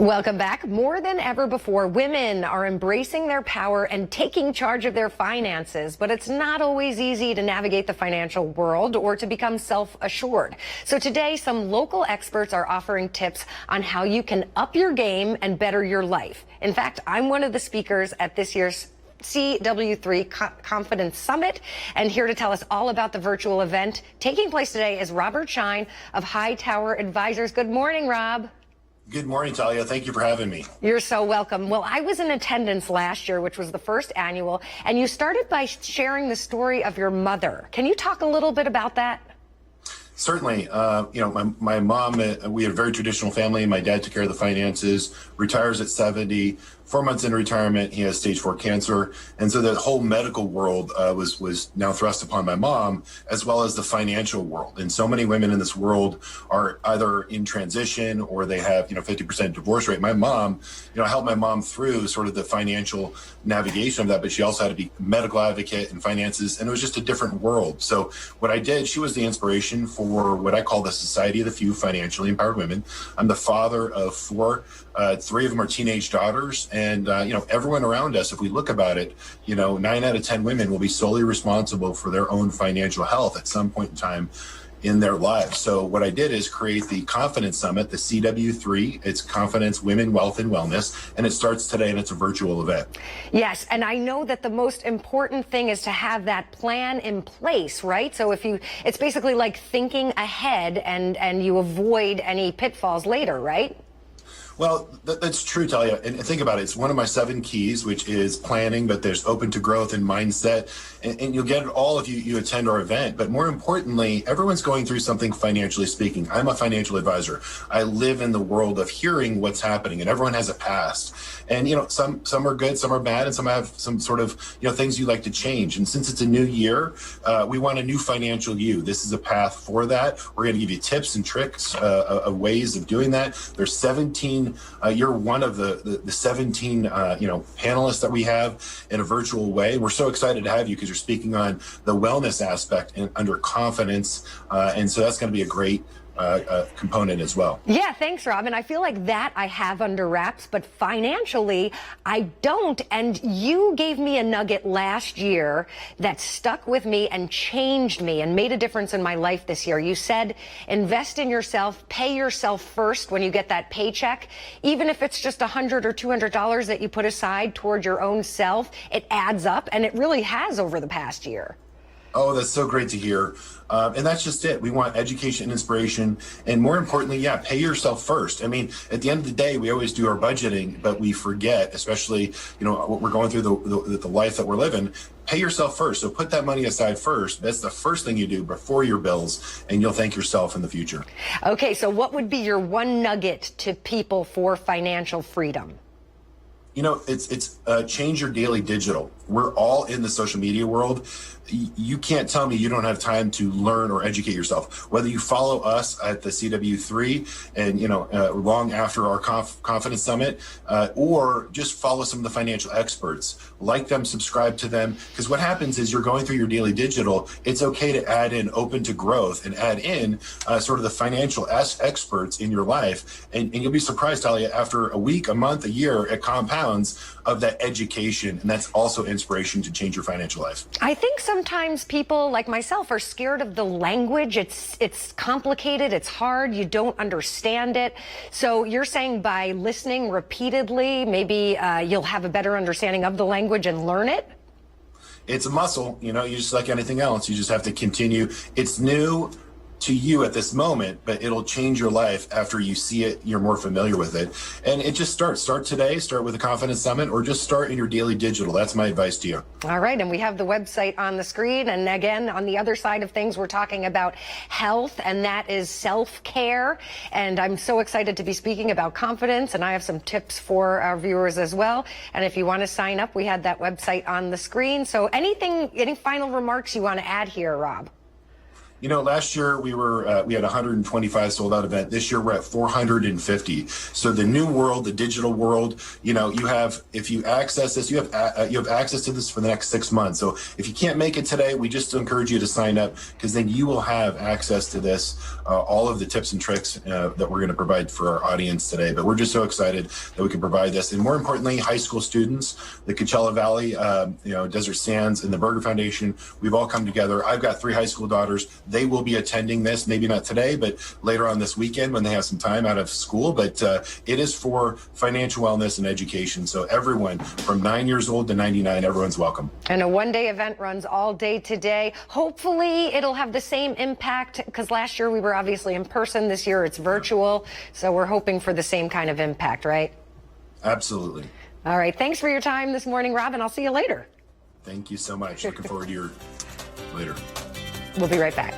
Welcome back. More than ever before, women are embracing their power and taking charge of their finances, but it's not always easy to navigate the financial world or to become self-assured. So today, some local experts are offering tips on how you can up your game and better your life. In fact, I'm one of the speakers at this year's CW3 Confidence Summit, and here to tell us all about the virtual event taking place today is Robert Shine of Hightower Advisors. Good morning, Rob. Good morning, Talia. Thank you for having me. You're so welcome. Well, I was in attendance last year, which was the first annual, and you started by sharing the story of your mother. Can you talk a little bit about that? Certainly. My mom, we had a very traditional family. My dad took care of the finances, retires at 70. 4 months into retirement, he has stage 4 cancer. And so the whole medical world was now thrust upon my mom, as well as the financial world. And so many women in this world are either in transition or they have, 50% divorce rate. My mom, I helped my mom through sort of the financial navigation of that, but she also had to be a medical advocate and finances. And it was just a different world. So what I did, she was the inspiration for what I call the Society of the Few Financially Empowered Women. I'm the father of 4, 3 of them are teenage daughters. And, everyone around us, if we look about it, 9 out of 10 women will be solely responsible for their own financial health at some point in time in their lives. So what I did is create the Confidence Summit, the CW3. It's Confidence, Women, Wealth, and Wellness. And it starts today, and it's a virtual event. Yes, and I know that the most important thing is to have that plan in place, right? So it's basically like thinking ahead and you avoid any pitfalls later, right? Well, that's true, Talia. And think about it. It's one of my 7 keys, which is planning, but there's open to growth and mindset. And you'll get it all if you attend our event. But more importantly, everyone's going through something financially speaking. I'm a financial advisor. I live in the world of hearing what's happening, and everyone has a past. And, some are good, some are bad, and some have some sort of, things you like to change. And since it's a new year, we want a new financial you. This is a path for that. We're going to give you tips and tricks of ways of doing that. There's 17. You're one of the 17 panelists that we have in a virtual way. We're so excited to have you because you're speaking on the wellness aspect and under confidence, and so that's going to be a great component as well. Yeah, thanks, Rob. And I feel like that I have under wraps, but financially, I don't. And you gave me a nugget last year that stuck with me and changed me and made a difference in my life this year. You said, invest in yourself, pay yourself first when you get that paycheck. Even if it's just $100 or $200 that you put aside toward your own self, it adds up, and it really has over the past year. Oh, that's so great to hear. And that's just it. We want education and inspiration. And more importantly, pay yourself first. I mean, at the end of the day, we always do our budgeting, but we forget, especially, what we're going through the life that we're living. Pay yourself first. So put that money aside first. That's the first thing you do before your bills, and you'll thank yourself in the future. Okay, so what would be your one nugget to people for financial freedom? It's change your daily digital. We're all in the social media world. You can't tell me you don't have time to learn or educate yourself. Whether you follow us at the CW3 and, long after our Confidence Summit, or just follow some of the financial experts, like them, subscribe to them. Because what happens is you're going through your daily digital. It's okay to add in open to growth and add in sort of the financial experts in your life. And you'll be surprised, Talia, after a week, a month, a year, it compounds of that education. And that's also inspiration to change your financial life. I think sometimes people like myself are scared of the language. It's complicated. It's hard. You don't understand it. So you're saying by listening repeatedly, maybe you'll have a better understanding of the language and learn it? It's a muscle, you just like anything else. You just have to continue. It's new to you at this moment, but it'll change your life after you see it, you're more familiar with it. And it just start today, start with the Confidence Summit, or just start in your daily digital. That's my advice to you. All right. And we have the website on the screen. And again, on the other side of things, we're talking about health, and that is self-care. And I'm so excited to be speaking about confidence. And I have some tips for our viewers as well. And if you want to sign up, we had that website on the screen. So any final remarks you want to add here, Rob? Last year we had 125 sold out event. This year we're at 450. So the new world, the digital world, if you access this, you have access to this for the next 6 months. So if you can't make it today, we just encourage you to sign up, because then you will have access to this, all of the tips and tricks that we're going to provide for our audience today. But we're just so excited that we can provide this. And more importantly, high school students, the Coachella Valley, Desert Sands, and the Berger Foundation, we've all come together. I've got 3 high school daughters. They will be attending this, maybe not today, but later on this weekend when they have some time out of school. But it is for financial wellness and education. So everyone from 9 years old to 99, everyone's welcome. And a one-day event runs all day today. Hopefully it'll have the same impact, because last year we were obviously in person. This year it's virtual. So we're hoping for the same kind of impact, right? Absolutely. All right. Thanks for your time this morning, Rob, and I'll see you later. Thank you so much. Looking forward to your later. We'll be right back.